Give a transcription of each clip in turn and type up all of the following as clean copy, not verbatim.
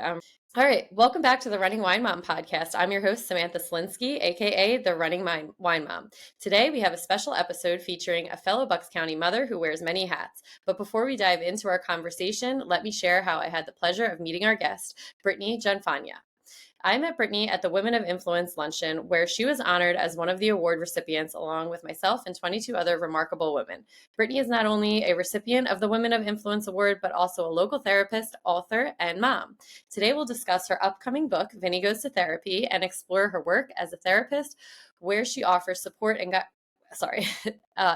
All right. Welcome back to the Running Wine Mom podcast. I'm your host, Samantha Slinsky, aka the Running Wine Mom. Today, we have a special episode featuring a fellow Bucks County mother who wears many hats. But before we dive into our conversation, let me share how I had the pleasure of meeting our guest, Brittany Gianfagna. I met Brittany at the Women of Influence luncheon, where she was honored as one of the award recipients, along with myself and 22 other remarkable women. Brittany is not only a recipient of the Women of Influence Award, but also a local therapist, author, and mom. Today, we'll discuss her upcoming book, Vinny Goes to Therapy, and explore her work as a therapist, where she offers support and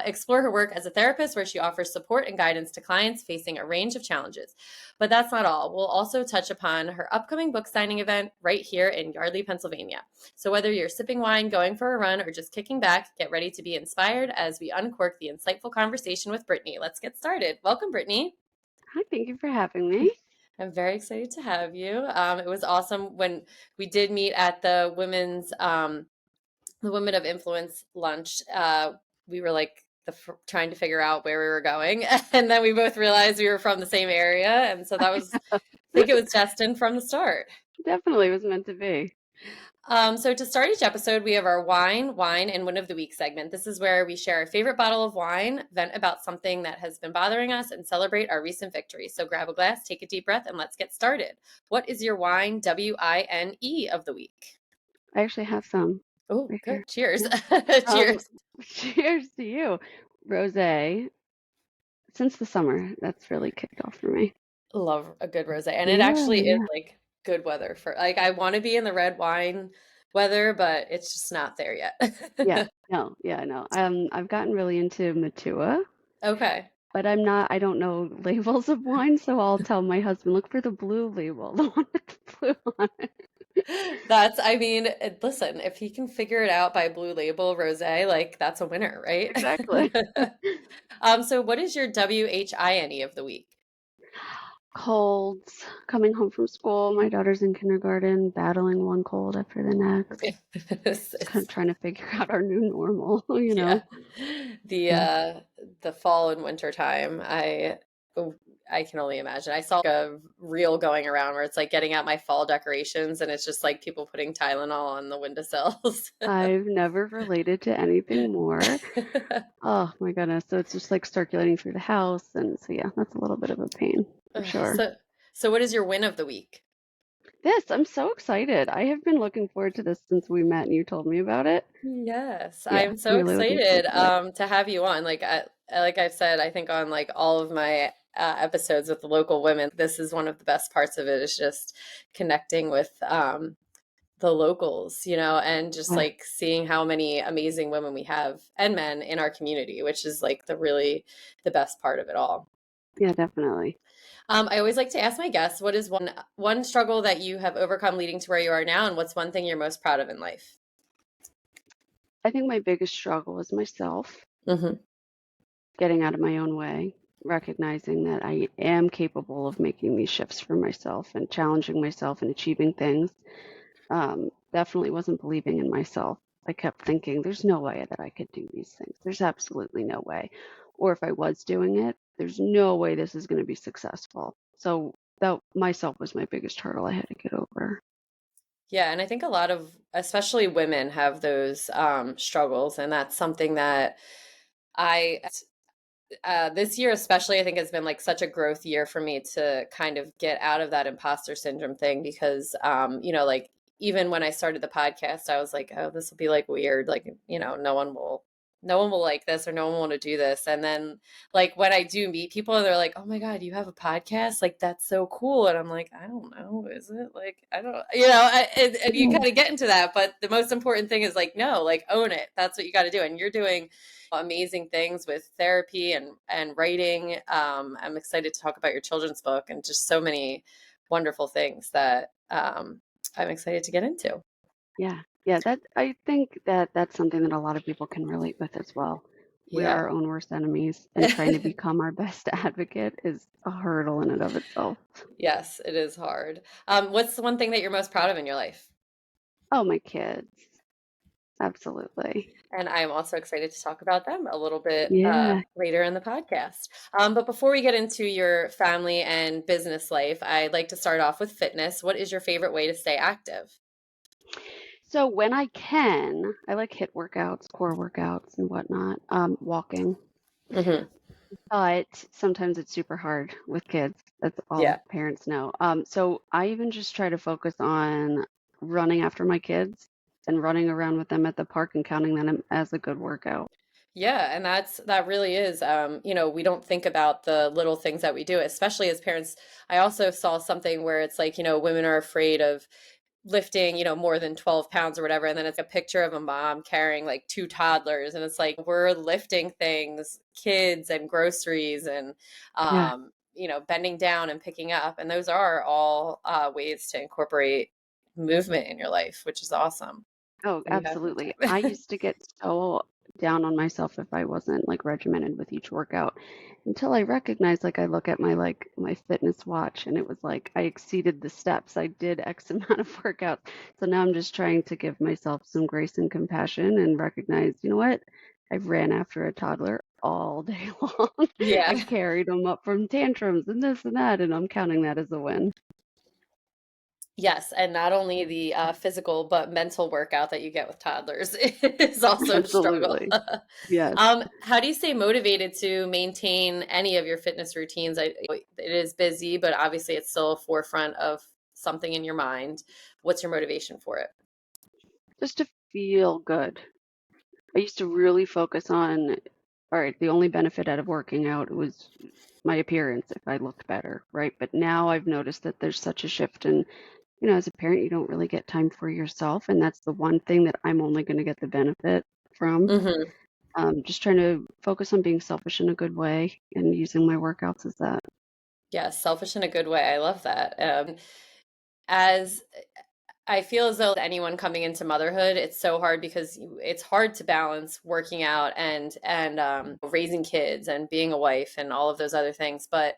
explore her work as a therapist where she offers support and guidance to clients facing a range of challenges. But that's not all. We'll also touch upon her upcoming book signing event right here in Yardley, Pennsylvania. So whether you're sipping wine, going for a run, or just kicking back, get ready to be inspired as we uncork the insightful conversation with Brittany. Let's get started. Welcome, Brittany. Hi, thank you for having me. I'm very excited to have you. It was awesome when we did meet at the Women of Influence lunch. We were like trying to figure out where we were going, and then we both realized we were from the same area, and so that was, I think it was destined from the start. Definitely was meant to be. So to start each episode, we have our wine, and win of the week segment. This is where we share our favorite bottle of wine, vent about something that has been bothering us, and celebrate our recent victory. So grab a glass, take a deep breath, and let's get started. What is your wine, WINE, of the week? I actually have some. Oh, Right good. here. Cheers. Yeah. Cheers. Cheers to you. Rosé. Since the summer, that's really kicked off for me. Love a good rosé. And it Yeah, actually is yeah. like good weather for, like, I want to be in the red wine weather, but it's just not there Yeah, yet. no. I've gotten really into Matua, Okay. but I don't know labels of wine, so I'll tell my husband, look for the blue label, the one with the blue on it. I mean, listen, if he can figure it out by blue label rosé, like that's a winner, right? Exactly. So what is your WHINE of the week? Colds, coming home from school. My daughter's in kindergarten, battling one cold after the next. Kind of trying to figure out our new normal, you Yeah. know? The Yeah. uh the fall and winter time, I can only imagine. I saw like a reel going around where it's like getting out my fall decorations and it's just like people putting Tylenol on the windowsills. I've never related to anything more. Oh my goodness. So it's just like circulating through the house. And so, yeah, that's a little bit of a pain for Ugh, sure. so what is your win of the week? I'm so excited. I have been looking forward to this since we met and you told me about it. Yes, Yeah, I'm so really looking forward excited to it. to have you on. Like I've said, I think on like all of my episodes with the local women, this is one of the best parts of it is just connecting with the locals, and just Yeah, like seeing how many amazing women we have and men in our community, which is like the best part of it all. yeah, definitely. I always like to ask my guests, what is one struggle that you have overcome leading to where you are now, and what's one thing you're most proud of in life? I think my biggest struggle is myself, Hmm. getting out of my own way, recognizing that I am capable of making these shifts for myself and challenging myself and achieving things. Definitely wasn't believing in myself. I kept thinking, there's no way that I could do these things. There's absolutely no way. Or if I was doing it, there's no way this is going to be successful. So that myself was my biggest hurdle I had to get over. Yeah, and I think a lot of, especially women, have those struggles, and that's something that I, this year especially, I think has been like such a growth year for me to kind of get out of that imposter syndrome thing because, like even when I started the podcast, I was like, oh, this will be like weird, like no one will like this or no one will want to do this. And then like when I do meet people and they're like, oh my God, you have a podcast? Like that's so cool. And I'm like, I don't know, is it? Like, I don't, and you Yeah, kind of get into that. But the most important thing is like, no, like own it. That's what you got to do. And you're doing amazing things with therapy and writing. I'm excited to talk about your children's book and just so many wonderful things that I'm excited to get into. yeah, yeah. That I think that that's something that a lot of people can relate with as well. We are Yeah. our own worst enemies, and trying to become our best advocate is a hurdle in and of itself. Yes, it is hard. What's the one thing that you're most proud of in your life? Oh, my kids. Absolutely. And I'm also excited to talk about them a little bit Yeah. later in the podcast. But before we get into your family and business life, I'd like to start off with fitness. What is your favorite way to stay active? So when I can, I like hit workouts, core workouts and whatnot, walking. Hmm. But sometimes it's super hard with kids. That's all Yeah. parents know. So I even just try to focus on running after my kids and running around with them at the park and counting them as a good workout. Yeah, and that really is we don't think about the little things that we do, especially as parents. I also saw something where it's like, women are afraid of lifting, more than 12 pounds or whatever. And then it's a picture of a mom carrying like two toddlers. And it's like, we're lifting things, kids and groceries and, Yeah. bending down and picking up. And those are all ways to incorporate movement in your life, which is awesome Oh, when you have the absolutely. I time. used to get so down on myself if I wasn't like regimented with each workout until I recognized like I look at my fitness watch and it was like I exceeded the steps. I did X amount of workouts. So now I'm just trying to give myself some grace and compassion and recognize, you know what? I ran after a toddler all day long. I Yeah. carried them up from tantrums and this and that, and I'm counting that as a win. Yes, and not only the physical but mental workout that you get with toddlers is also a struggle. Absolutely. Yes. How do you stay motivated to maintain any of your fitness routines? It is busy, but obviously it's still a forefront of something in your mind. What's your motivation for it? Just to feel good. I used to really focus on, all right, the only benefit out of working out was my appearance if I looked better, right? But now I've noticed that there's such a shift in, as a parent, you don't really get time for yourself. And that's the one thing that I'm only going to get the benefit from. Hmm. Just trying to focus on being selfish in a good way and using my workouts as that. Yes, selfish in a good way. I love that. As I feel as though anyone coming into motherhood, it's so hard because it's hard to balance working out and raising kids and being a wife and all of those other things. But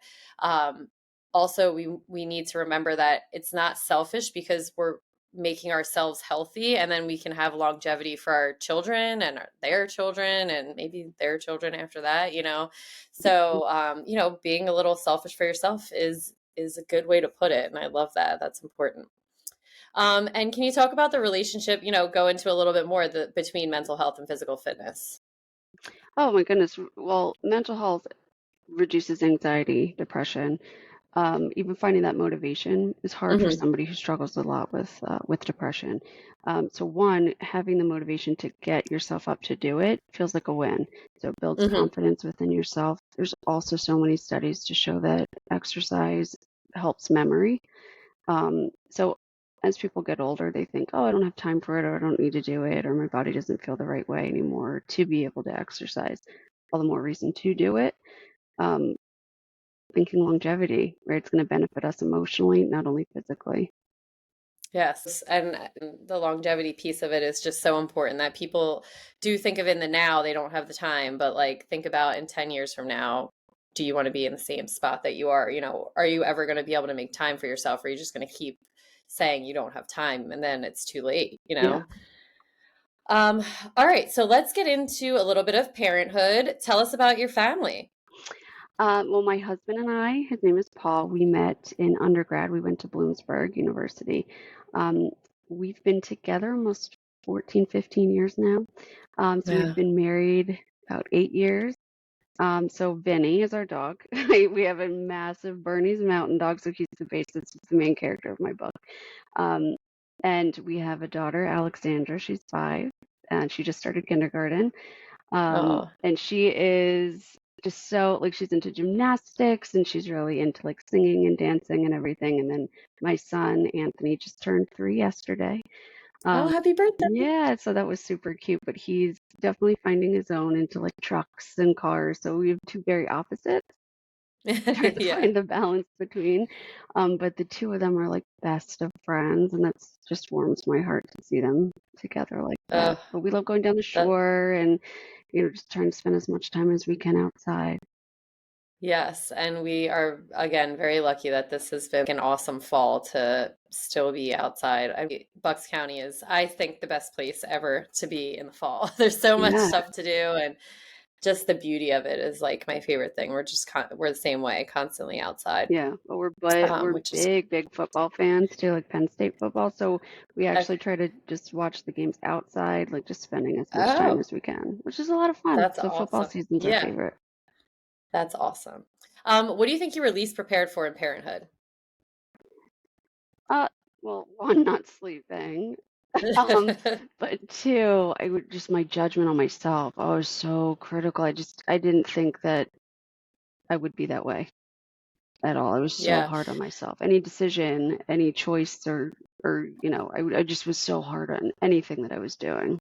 also, we need to remember that it's not selfish because we're making ourselves healthy, and then we can have longevity for our children and their children and maybe their children after that. So being a little selfish for yourself is a good way to put it, and I love that. That's important. And can you talk about the relationship, go into a little bit more between mental health and physical fitness? Oh my goodness. Well, mental health reduces anxiety, depression. Even finding that motivation is hard for Hmm. somebody who struggles a lot with depression. So one, having the motivation to get yourself up to do it feels like a win. So it builds Hmm. confidence within yourself. There's also so many studies to show that exercise helps memory. So as people get older, they think, oh, I don't have time for it, or I don't need to do it, or my body doesn't feel the right way anymore to be able to exercise. All the more reason to do it. Um, Thinking longevity, right? It's going to benefit us emotionally, not only physically. Yes. And the longevity piece of it is just so important that people do think of in the now, they don't have the time, but like think about in 10 years from now, do you want to be in the same spot that you are? Are you ever going to be able to make time for yourself? Or are you just going to keep saying you don't have time and then it's too late? Yeah. Um, all right, so let's get into a little bit of parenthood. Tell us about your family. Well, my husband and I, his name is Paul, we met in undergrad. We went to Bloomsburg University. Um, we've been together almost 14, 15 years now. So we've Yeah. been married about 8 years. So Vinny is our dog. We have a massive Bernese Mountain Dog, so he's the basis, he's the main character of my book. Um, and we have a daughter, Alexandra. She's 5, and she just started kindergarten. Oh, And she is just so like she's into gymnastics and she's really into like singing and dancing and everything. And then my son Anthony just turned 3 yesterday. oh, Um, happy birthday. yeah, so that was super cute. But he's definitely finding his own into like trucks and cars. So we have two very opposite. Trying to Yeah. find the balance between. But the two of them are like best of friends, and that's just warms my heart to see them together like that. Oh, But we love going down the that shore and just trying to spend as much time as we can outside. Yes, and we are again very lucky that this has been an awesome fall to still be outside. I mean, Bucks County is, I think, the best place ever to be in the fall. There's so much Yeah, stuff to do, and just the beauty of it is like my favorite thing. We're the same way, constantly outside, yeah. But we're which is big football fans too, like Penn State football. So we uh, actually try to just watch the games outside, like just spending as much time oh, as we can, which is a lot of fun. that's So football awesome. season's our Yeah, favorite. that's awesome. What do you think you were least prepared for in parenthood? Uh, well, one, not sleeping. Um, but two, I would just my judgment on myself. I was so critical. I didn't think that I would be that way at all. I was so Yeah. hard on myself. Any decision, any choice, I just was so hard on anything that I was doing.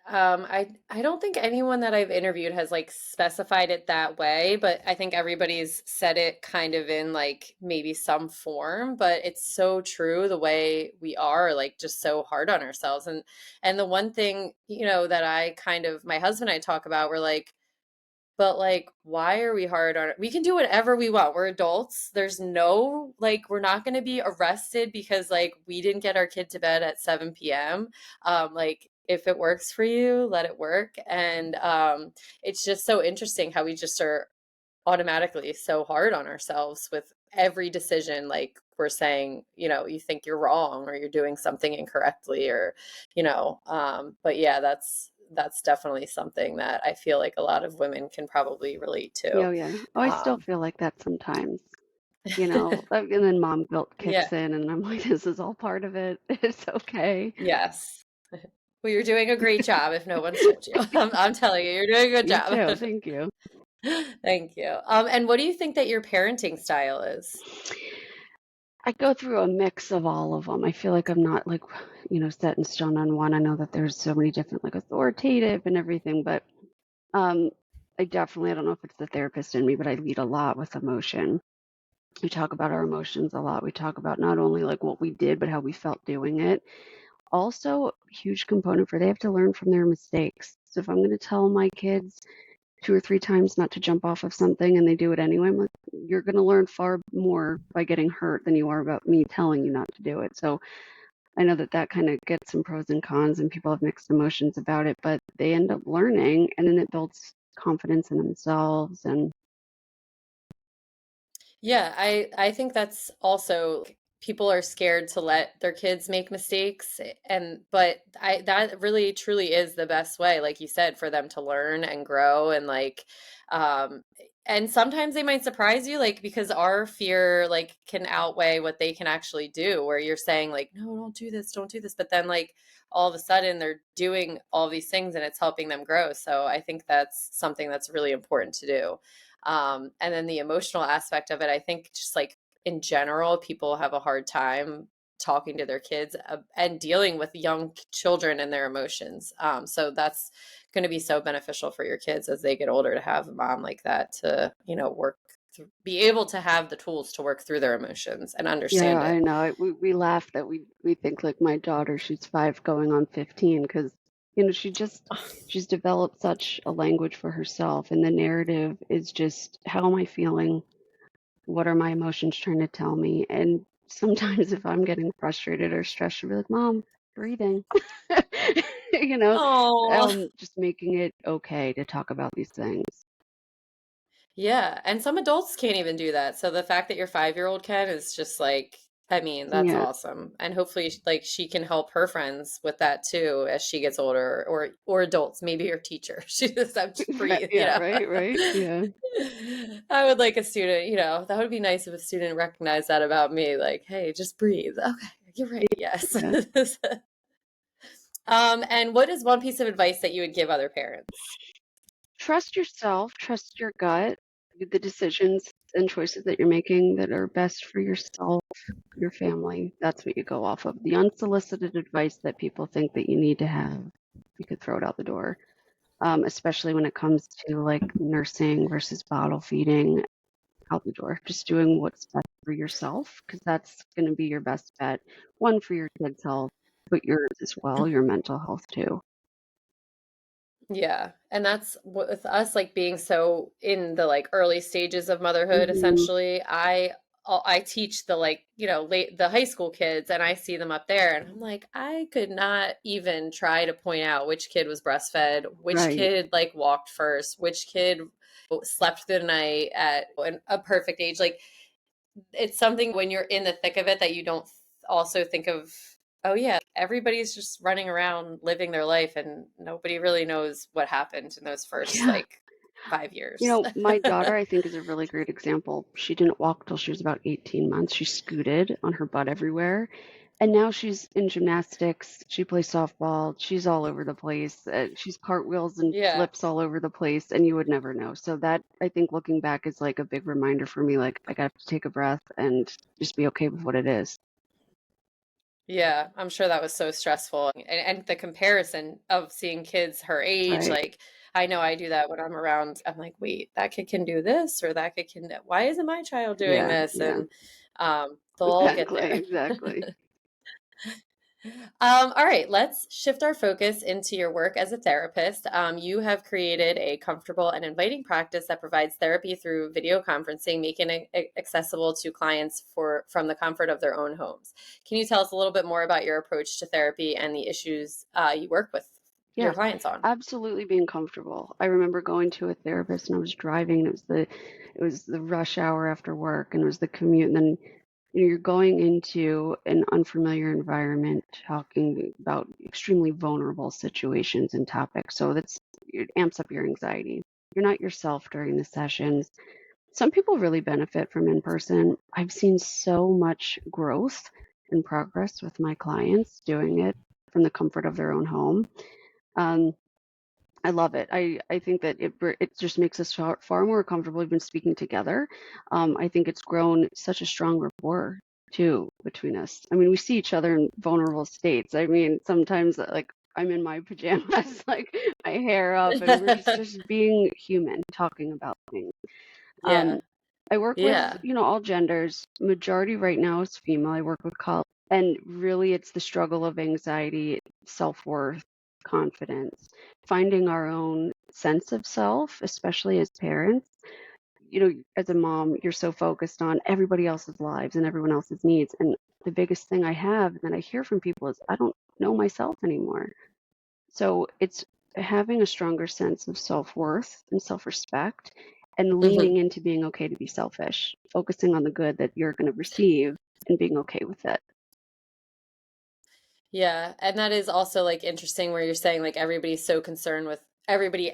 I don't think anyone that I've interviewed has like specified it that way, but I think everybody's said it kind of in like maybe some form, but it's so true the way we are like just so hard on ourselves. And the one thing, that I kind of my husband and I talk about, we're like, but like, why are we hard on it? We can do whatever we want. We're adults. There's no like, we're not going to be arrested because like we didn't get our kid to bed at 7 p.m. Like, if it works for you, let it work. And it's just so interesting how we just are automatically so hard on ourselves with every decision. Like, we're saying, you think you're wrong or you're doing something incorrectly or, but yeah, that's definitely something that I feel like a lot of women can probably relate to. Yeah, oh, yeah. Oh, I still Um, feel like that sometimes. And then mom guilt yeah, kicks in, and I'm like, this is all part of it. It's okay. yes. Well, you're doing a great job if no one's told you. I'm telling you, you're doing a good You job. too. Thank you. Thank you. And what do you think that your parenting style is? I go through a mix of all of them. I feel like I'm not like, set in stone on one. I know that there's so many different, like authoritative and everything, but um, I don't know if it's the therapist in me, but I lead a lot with emotion. We talk about our emotions a lot. We talk about not only like what we did, but how we felt doing it. Also, huge component for they have to learn from their mistakes. So if I'm going to tell my kids two or three times not to jump off of something and they do it anyway, I'm like, you're going to learn far more by getting hurt than you are about me telling you not to do it. So I know that that kind of gets some pros and cons, and people have mixed emotions about it, but they end up learning, and then it builds confidence in themselves. And Yeah, I think that's also people are scared to let their kids make mistakes and but I that really truly is the best way like you said for them to learn and grow and like um and sometimes they might surprise you like because our fear like can outweigh what they can actually do where you're saying like no don't do this but then like all of a sudden they're doing all these things and it's helping them grow so I think that's something that's really important to do and then the emotional aspect of it, I think just like in general, people have a hard time talking to their kids and dealing with young children and their emotions. So that's going to be so beneficial for your kids as they get older to have a mom like that to, be able to have the tools to work through their emotions and yeah, understand it. I know. We laugh that we think like my daughter, she's 5 going on 15, because she's developed such a language for herself, and the narrative is just, how am I feeling? What are my emotions trying to tell me? And sometimes if I'm getting frustrated or stressed, she'll be like, Mom, breathing. You know, Oh, just making it okay to talk about these things. yeah, and some adults can't even do that. So the fact that your 5-year-old can is just like, I mean, that's Yeah, awesome. And hopefully, like she can help her friends with that too as she gets older, or adults, maybe her teacher. She just have to breathe, yeah, right, right, yeah. I would like a student, that would be nice if a student recognized that about me, like, hey, just breathe. Okay, you're right. Yes. Yeah. And what is one piece of advice that you would give other parents? Trust yourself, trust your gut, the decisions and choices that you're making that are best for yourself, your family. That's what you go off of. The unsolicited advice that people think that you need to have, you could throw it out the door. Especially when it comes to like nursing versus bottle feeding, out the door. Just doing what's best for yourself, because that's going to be your best bet. One, for your kids' health, but yours as well, your mental health too. Yeah. And that's with us like being so in the like early stages of motherhood Hmm. essentially. I teach the like, late the high school kids and I see them up there and I'm like, I could not even try to point out which kid was breastfed, which Right. kid like walked first, which kid slept through the night at a perfect age. Like it's something when you're in the thick of it that you don't also think of, oh yeah, everybody's just running around living their life and nobody really knows what happened in those first Yeah. like 5 years. My daughter, I think, is a really great example. She didn't walk till she was about 18 months. She scooted on her butt everywhere. And now she's in gymnastics. She plays softball. She's all over the place. She's cartwheels and Yeah. flips all over the place, and you would never know. So that, I think, looking back is like a big reminder for me, like I got to take a breath and just be okay with what it is. Yeah, I'm sure that was so stressful. And the comparison of seeing kids her age, Right. like I know I do that when I'm around. I'm like, wait, that kid can do this, or that kid can. Why isn't my child doing Yeah. this? Yeah. And they'll all get Exactly. there. Exactly. All right, let's shift our focus into your work as a therapist. You have created a comfortable and inviting practice that provides therapy through video conferencing, making it accessible to clients from the comfort of their own homes. Can you tell us a little bit more about your approach to therapy and the issues you work with your Yeah, clients on? absolutely being comfortable. I remember going to a therapist and I was driving and it was the rush hour after work and it was the commute and then you're going into an unfamiliar environment talking about extremely vulnerable situations and topics. So it amps up your anxiety. You're not yourself during the sessions. Some people really benefit from in person. I've seen so much growth and progress with my clients doing it from the comfort of their own home. Um, I love it. I think that it just makes us far more comfortable even speaking together. I think it's grown such a strong rapport too between us. I mean, we see each other in vulnerable states. I mean, sometimes like I'm in my pajamas, like my hair up, and we're just being human, talking about things. Um, Yeah, I work with, yeah, all genders. Majority right now is female. I work with college, and really it's the struggle of anxiety, self-worth, confidence, finding our own sense of self, especially as parents. As a mom, you're so focused on everybody else's lives and everyone else's needs. And the biggest thing I have that I hear from people is I don't know myself anymore. So it's having a stronger sense of self-worth and self-respect and hmm leaning into being okay to be selfish, focusing on the good that you're going to receive and being okay with it. yeah. And that is also like interesting where you're saying like everybody's so concerned with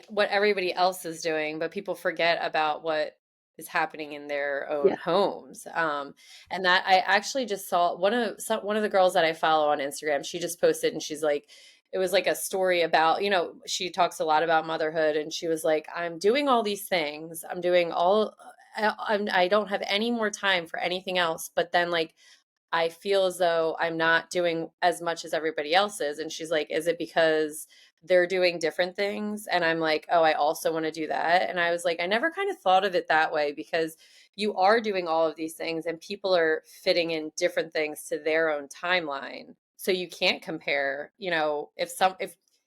what everybody else is doing, but people forget about what is happening in their own Yeah, homes. And that I actually just saw one of the girls that I follow on Instagram. She just posted and she's like, it was like a story about, she talks a lot about motherhood, and she was like, I'm doing all these things. I'm doing all. I don't have any more time for anything else. But then like I feel as though I'm not doing as much as everybody else is. And she's like, is it because they're doing different things? And I'm like, oh, I also want to do that. And I was like, I never kind of thought of it that way because you are doing all of these things and people are fitting in different things to their own timeline. So you can't compare,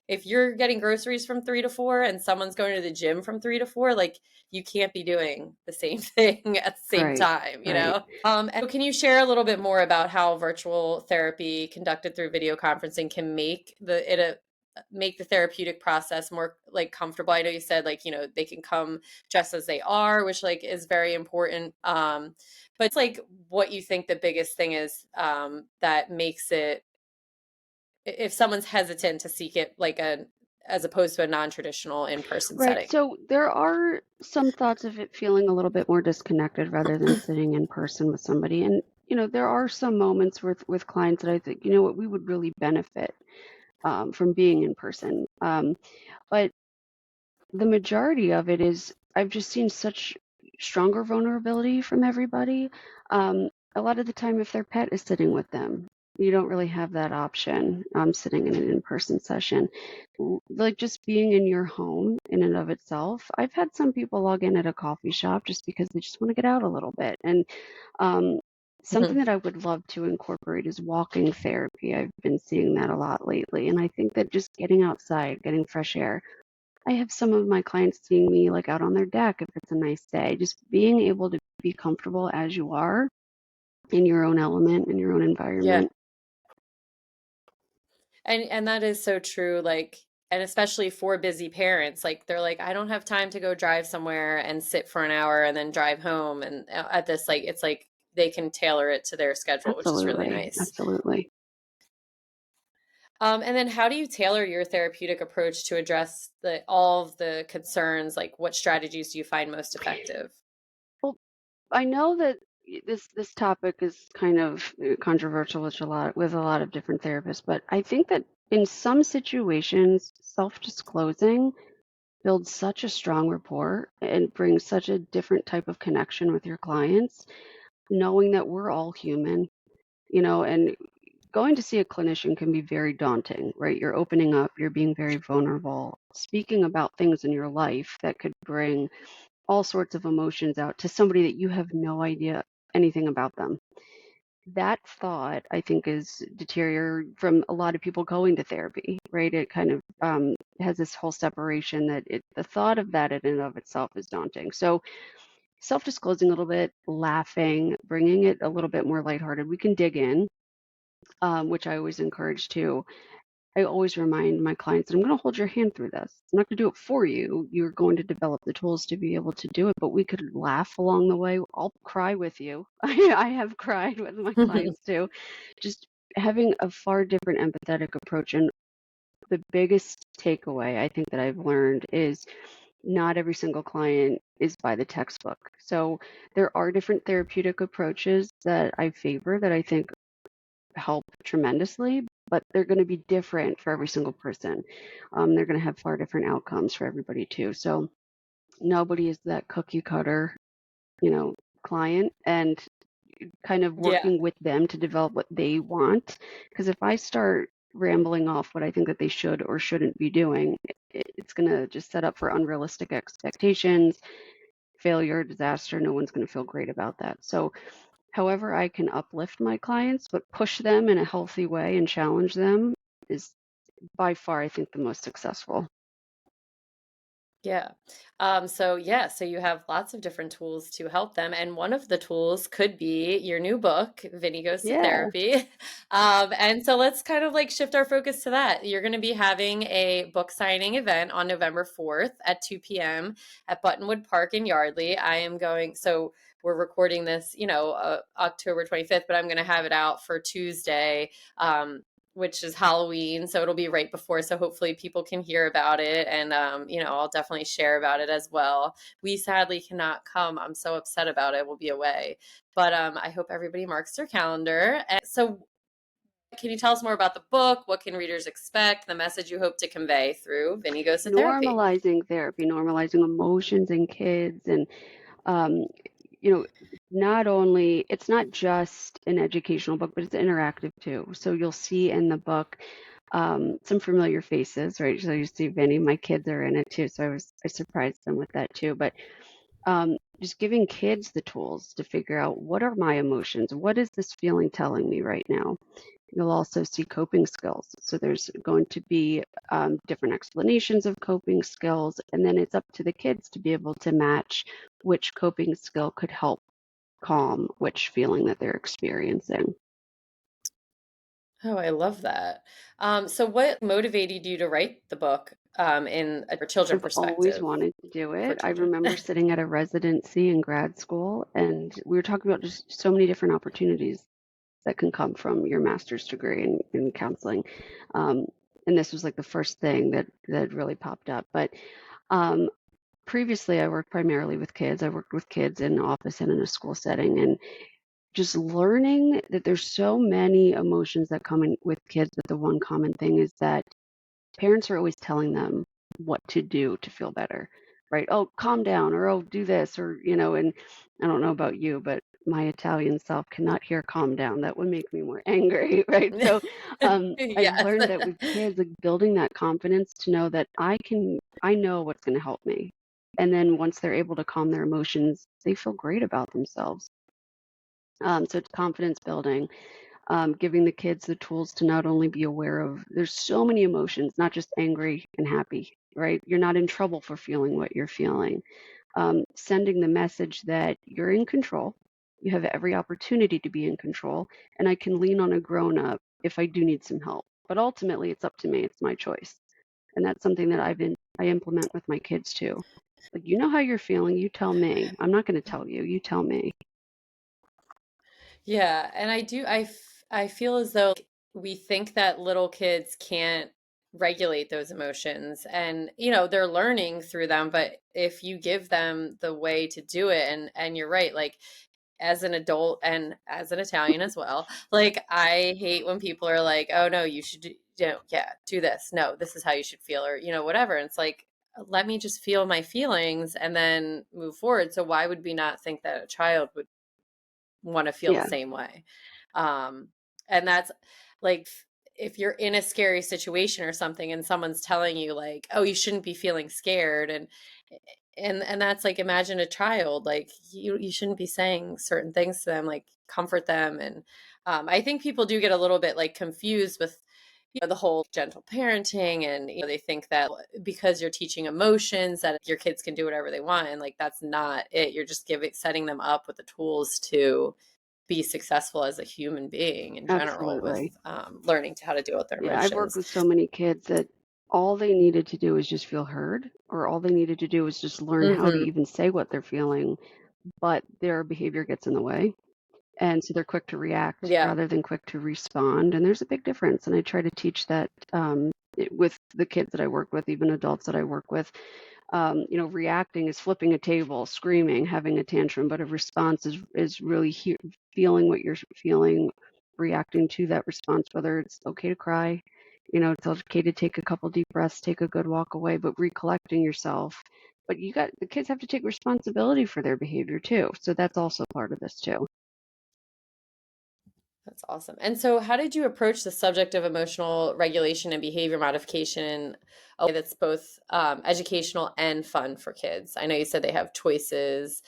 if you're getting groceries from 3 to 4 and someone's going to the gym from 3 to 4, like you can't be doing the same thing at the same right, time, you right. know? And so can you share a little bit more about how virtual therapy conducted through video conferencing can make the therapeutic process more like comfortable? I know you said like, they can come just as they are, which like is very important. But it's like what you think the biggest thing is that makes it if someone's hesitant to seek it like a as opposed to a non-traditional in-person Right. setting. So there are some thoughts of it feeling a little bit more disconnected rather than sitting in person with somebody. And, there are some moments with clients that I think, what we would really benefit from being in person. But the majority of it is I've just seen such stronger vulnerability from everybody. A lot of the time, if their pet is sitting with them, you don't really have that option sitting in an in-person session. Like just being in your home in and of itself. I've had some people log in at a coffee shop just because they just want to get out a little bit. And um, something Mhm. that I would love to incorporate is walking therapy. I've been seeing that a lot lately. And I think that just getting outside, getting fresh air, I have some of my clients seeing me like out on their deck if it's a nice day. Just being able to be comfortable as you are in your own element, in your own Yeah. environment. And that is so true, like, and especially for busy parents, like they're like, I don't have time to go drive somewhere and sit for an hour and then drive home. And at this, like, it's like they can tailor it to their schedule, which is really Absolutely. nice. Absolutely. And then how do you tailor your therapeutic approach to address all of the concerns? Like, what strategies do you find most effective? Well, I know that this topic is kind of controversial with a lot of different therapists, but I think that in some situations, self-disclosing builds such a strong rapport and brings such a different type of connection with your clients, knowing that we're all human, and going to see a clinician can be very daunting, right? You're opening up, you're being very vulnerable, speaking about things in your life that could bring all sorts of emotions out to somebody that you have no idea anything about them. That thought, I think, is deterior from a lot of people going to therapy, right? It kind of has this whole separation the thought of that in and of itself is daunting. So self-disclosing a little bit, laughing, bringing it a little bit more lighthearted. We can dig in, which I always encourage too. I always remind my clients that I'm going to hold your hand through this. I'm not going to do it for you. You're going to develop the tools to be able to do it, but we could laugh along the way. I'll cry with you. I have cried with my clients too. Just having a far different empathetic approach. And the biggest takeaway I think that I've learned is not every single client is by the textbook. So there are different therapeutic approaches that I favor that I think help tremendously, but they're going to be different for every single person. They're going to have far different outcomes for everybody too. So nobody is that cookie cutter, client, and kind of Yeah. working with them to develop what they want. Because if I start rambling off what I think that they should or shouldn't be doing, it's going to just set up for unrealistic expectations, failure, disaster. No one's going to feel great about that. So however I can uplift my clients, but push them in a healthy way and challenge them is by far, I think, the most successful. Yeah. So you have lots of different tools to help them. And one of the tools could be your new book, Vinny Goes to Yeah. Therapy. And so let's kind of like shift our focus to that. You're going to be having a book signing event on November 4th at 2 p.m. at Buttonwood Park in Yardley. So we're recording this, October 25th, but I'm going to have it out for Tuesday. Which is Halloween, so it'll be right before. So hopefully people can hear about it, and I'll definitely share about it as well. We sadly cannot come. I'm so upset about it. We'll be away, but I hope everybody marks their calendar. And so, can you tell us more about the book? What can readers expect? The message you hope to convey through Vinny Goes to Therapy. Normalizing therapy, normalizing emotions in kids, and um, you know, not only it's not just an educational book, but it's interactive too. So you'll see in the book some familiar faces, right? So you see Vinny, my kids are in it too. So I surprised them with that too. But just giving kids the tools to figure out what are my emotions? What is this feeling telling me right now? You'll also see coping skills. So there's going to be different explanations of coping skills, and then it's up to the kids to be able to match which coping skill could help calm which feeling that they're experiencing. Oh, I love that. So what motivated you to write the book in a children I've always perspective wanted to do for it. I children? remember sitting at a residency in grad school, and we were talking about just so many different opportunities that can come from your master's degree in counseling. Um, and this was like the first thing that really popped up. But um, previously, I worked primarily with kids. I worked with kids in an office and in a school setting, and just learning that there's so many emotions that come in with kids, but the one common thing is that parents are always telling them what to do to feel better, right? Oh, calm down, or oh, do this, or, and I don't know about you, but my Italian self cannot hear calm down. That would make me more angry, right? So I've Yes. learned that with kids, like building that confidence to know that I know what's going to help me. And then once they're able to calm their emotions, they feel great about themselves. So it's confidence building, giving the kids the tools to not only be aware of, there's so many emotions, not just angry and happy. right? You're not in trouble for feeling what you're feeling. Sending the message that you're in control, you have every opportunity to be in control, and I can lean on a grown up if I do need some help. But ultimately, it's up to me. It's my choice. And that's something that I implement with my kids too. Like, you know how you're feeling, you tell me. I'm not going to tell you, you tell me. Yeah, and I feel as though we think that little kids can't regulate those emotions and they're learning through them, but if you give them the way to do it, and you're right, like as an adult and as an Italian as well, like I hate when people are like, "Oh no, you should yeah, do this. No, this is how you should feel," or whatever. And it's like, let me just feel my feelings and then move forward. So why would we not think that a child would want to feel the Yeah, same way? Um, and that's like, if you're in a scary situation or something and someone's telling you like, "Oh, you shouldn't be feeling scared," and that's like, imagine a child, like you shouldn't be saying certain things to them, like comfort them. And I think people do get a little bit like confused with the whole gentle parenting, and they think that because you're teaching emotions that your kids can do whatever they want, and like that's not it. You're just setting them up with the tools to be successful as a human being in general, with absolutely. learning how to deal with their Yeah, I've worked emotions. with so many kids that all they needed to do was just feel heard, or all they needed to do was just learn how to Hmm. even say what they're feeling, but their behavior gets in the way. And so they're quick to react Yeah. rather than quick to respond. And there's a big difference. And I try to teach that with the kids that I work with, even adults that I work with. Reacting is flipping a table, screaming, having a tantrum, but a response is really feeling what you're feeling, reacting to that response, whether it's okay to cry, it's okay to take a couple deep breaths, take a good walk away, but recollecting yourself. But the kids have to take responsibility for their behavior too. So that's also part of this too. That's awesome. And so, how did you approach the subject of emotional regulation and behavior modification in a way that's both educational and fun for kids? I know you said they have choices.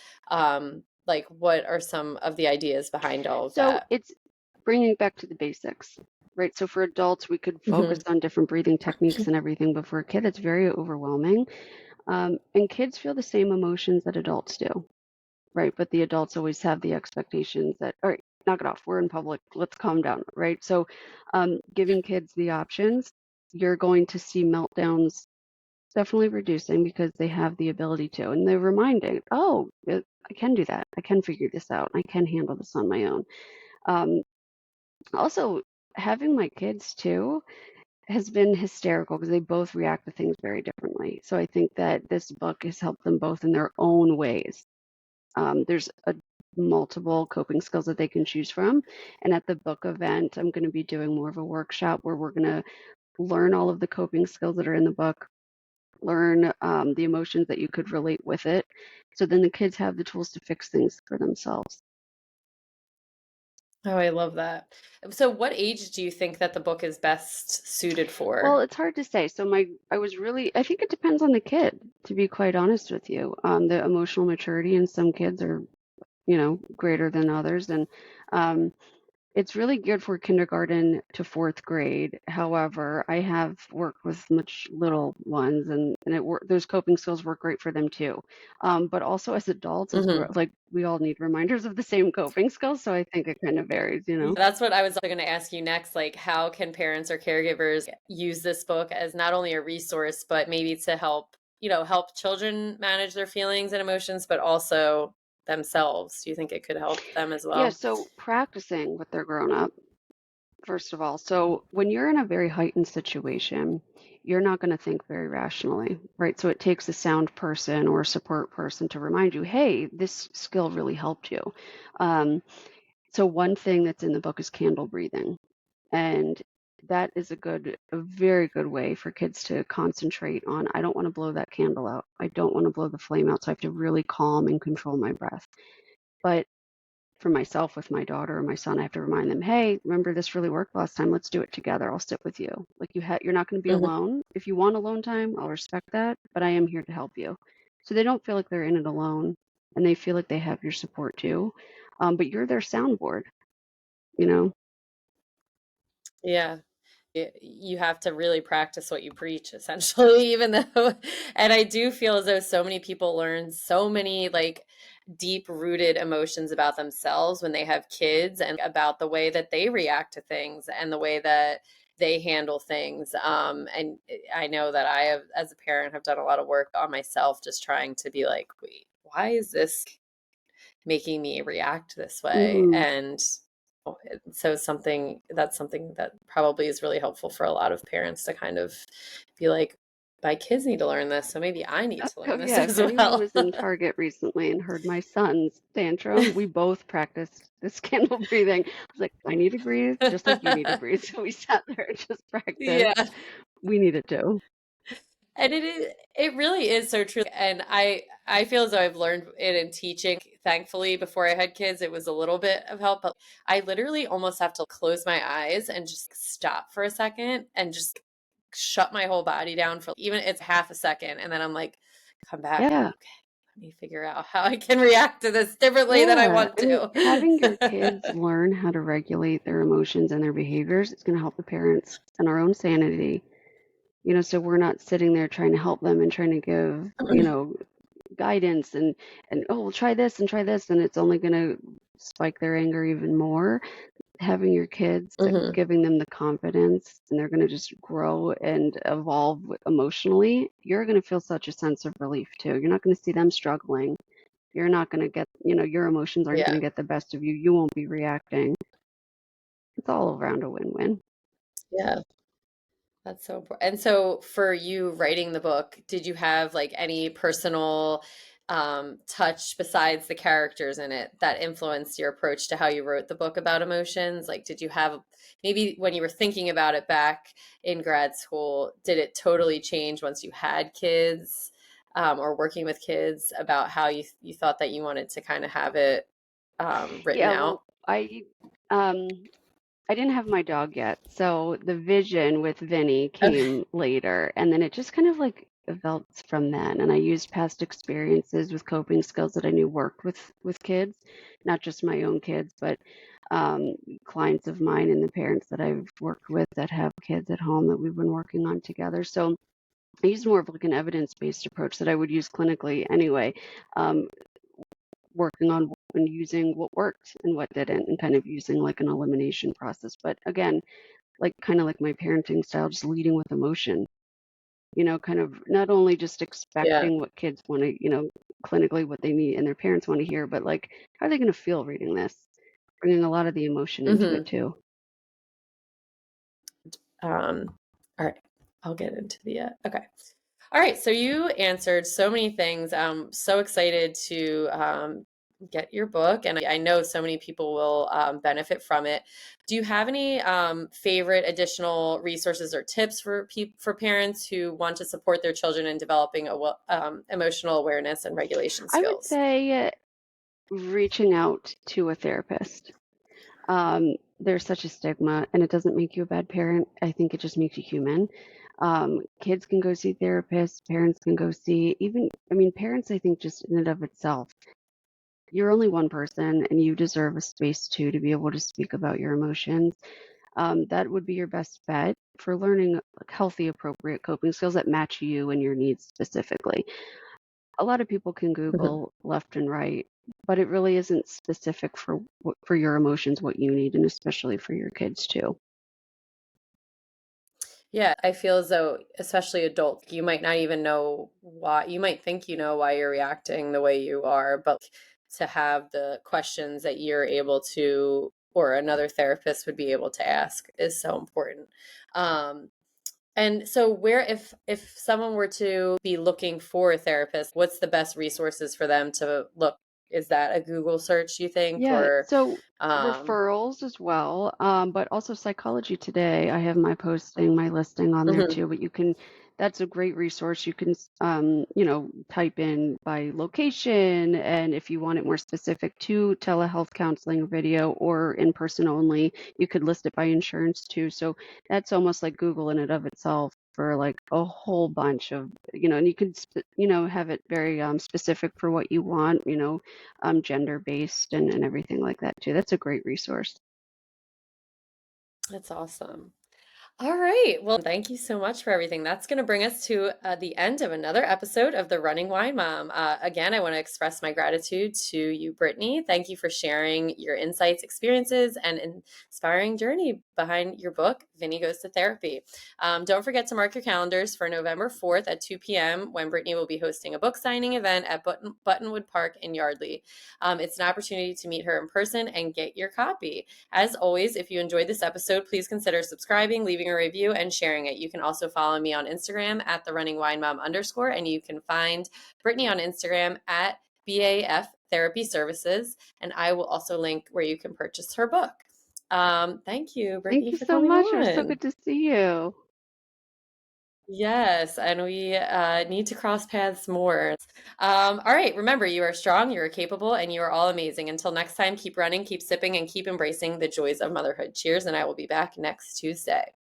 Like, what are some of the ideas behind all of So that? it's bringing it back to the basics, right? So for adults, we could focus Hmm. on different breathing techniques and everything, but for a kid, it's very overwhelming. And kids feel the same emotions that adults do, right? But the adults always have the expectations that, all right, knock it off. We're in public. Let's calm down, right? So giving kids the options, you're going to see meltdowns definitely reducing because they have the ability to. And they're reminded, oh, I can do that. I can figure this out. I can handle this on my own. Um, Also, having my kids too has been hysterical because they both react to things very differently. So I think that this book has helped them both in their own ways. There's multiple coping skills that they can choose from. And at the book event, I'm going to be doing more of a workshop where we're going to learn all of the coping skills that are in the book, learn the emotions that you could relate with it. So then the kids have the tools to fix things for themselves. Oh, I love that. So, what age do you think that the book is best suited Well, for? it's hard to say. So I think it depends on the kid, to be quite honest with you. The emotional maturity in some kids are, greater than others. And um, it's really good for kindergarten to fourth grade. However, I have worked with much little ones, and those coping skills work great for them too. But also as adults, Hmm. like we all need reminders of the same coping skills. So I think it kind of varies. Yeah, that's what I was going to ask you next. Like, how can parents or caregivers use this book as not only a resource, but maybe to help, help children manage their feelings and emotions, but also themselves? Do you think it could help them as Yeah, well? so practicing with their grown up first of all. So when you're in a very heightened situation, you're not going to think very rationally, right? So it takes a sound person or a support person to remind you, hey, this skill really helped you. Um, so one thing that's in the book is candle breathing. And that is a very good way for kids to concentrate on, I don't want to blow that candle out. I don't want to blow the flame out. So I have to really calm and control my breath. But for myself with my daughter or my son, I have to remind them, hey, remember this really worked last time. Let's do it together. I'll sit with you. Like you're not going to be Hmm. alone. If you want alone time, I'll respect that, but I am here to help you. So they don't feel like they're in it alone, and they feel like they have your support too. But you're their soundboard, you know? Yeah. you have to really practice what you preach, essentially, even though, and I do feel as though so many people learn so many like deep rooted emotions about themselves when they have kids and about the way that they react to things and the way that they handle things. And I know that I have, as a parent, have done a lot of work on myself, just trying to be like, wait, why is this making me react this way? Hmm. And so something that probably is really helpful for a lot of parents to kind of be like, my kids need to learn this, so maybe I need to Oh learn this yeah, if as anyone well. was in Target recently and heard my son's tantrum, we both practiced this candle breathing. I was like, I need to breathe just like you need to breathe. So we sat there and just practiced. Yeah. We needed to. And it really is so true. And I feel as though I've learned it in teaching. Thankfully, before I had kids, it was a little bit of help, but I literally almost have to close my eyes and just stop for a second and just shut my whole body down for even it's half a second. And then I'm like, come back. Yeah. Okay, let me figure out how I can react to this differently than I Yeah. want I mean, to. having your kids learn how to regulate their emotions and their behaviors is going to help the parents and our own sanity. So we're not sitting there trying to help them and trying to give, guidance and oh, well, try this, and it's only going to spike their anger even more. Having your kids, Hmm. giving them the confidence, and they're going to just grow and evolve emotionally. You're going to feel such a sense of relief too. You're not going to see them struggling. You're not going to get, your emotions aren't Yeah. going to get the best of you. You won't be reacting. It's all around a win-win. Yeah. That's so important. And so for you writing the book, did you have like any personal touch besides the characters in it that influenced your approach to how you wrote the book about emotions? Like, did you have maybe when you were thinking about it back in grad school, did it totally change once you had kids or working with kids about how you thought that you wanted to kind of have it written Yeah, out? well, um I didn't have my dog yet, so the vision with Vinny Okay. came later, and then it just kind of like developed from then. And I used past experiences with coping skills that I knew worked with kids, not just my own kids, but um, clients of mine and the parents that I've worked with that have kids at home that we've been working on together. So I used more of like an evidence-based approach that I would use clinically anyway. Um, Working on and using what worked and what didn't, and kind of using like an elimination process. But again, like kind of like my parenting style, just leading with emotion, kind of not only just Yeah. expecting what kids want to, clinically what they need and their parents want to hear, but like, how are they going to feel reading this? Bringing a lot of the emotion into it Hmm. too. All right. I'll get into the okay. All right, so you answered so many things. I'm so excited to get your book, and I know so many people will benefit from it. Do you have any favorite additional resources or tips for for parents who want to support their children in developing emotional awareness and regulation I would skills? say reaching out to a therapist. There's such a stigma, and it doesn't make you a bad parent. I think it just makes you human. Kids can go see therapists, parents can go see, even, I mean, parents, I think, just in and of itself, you're only one person and you deserve a space too to be able to speak about your emotions. That would be your best bet for learning like healthy, appropriate coping skills that match you and your needs specifically. A lot of people can Mhm. Google left and right, but it really isn't specific for for your emotions, what you need, and especially for your kids too. Yeah, I feel as though, especially adults, you might not even know why. You might think you know why you're reacting the way you are, but to have the questions that you're able to, or another therapist would be able to ask, is so important. Um, and so, where if someone were to be looking for a therapist, what's the best resources for them to look? Is that a Google search, you think, Yeah, or so um, referrals as well, but also Psychology Today. I have my posting, my listing on there mhm, too, but that's a great resource. You can, type in by location, and if you want it more specific to telehealth counseling video or in person only, you could list it by insurance too. So that's almost like Google in and of itself for like a whole bunch of, and you could, have it very specific for what you want, gender based and everything like that too. That's a great resource. that's awesome. All right. Well, thank you so much for everything. That's going to bring us to the end of another episode of The Running Wine Mom. Again, I want to express my gratitude to you, Brittany. Thank you for sharing your insights, experiences, and inspiring journey behind your book, Vinny Goes to Therapy. Don't forget to mark your calendars for November 4th at 2 p.m. when Brittany will be hosting a book signing event at Buttonwood Park in Yardley. It's an opportunity to meet her in person and get your copy. As always, if you enjoyed this episode, please consider subscribing, leaving a review, and sharing it. You can also follow me on Instagram at the running wine mom _ and you can find Brittany on Instagram at BAF Therapy Services, and I will also link where you can purchase her book. Thank you, Thank Brittany, you for so coming much. It was so on. good to see you. Yes, and we need to cross paths more. All right, remember, you are strong, you are capable, and you are all amazing. Until next time, keep running, keep sipping, and keep embracing the joys of motherhood. Cheers, and I will be back next Tuesday.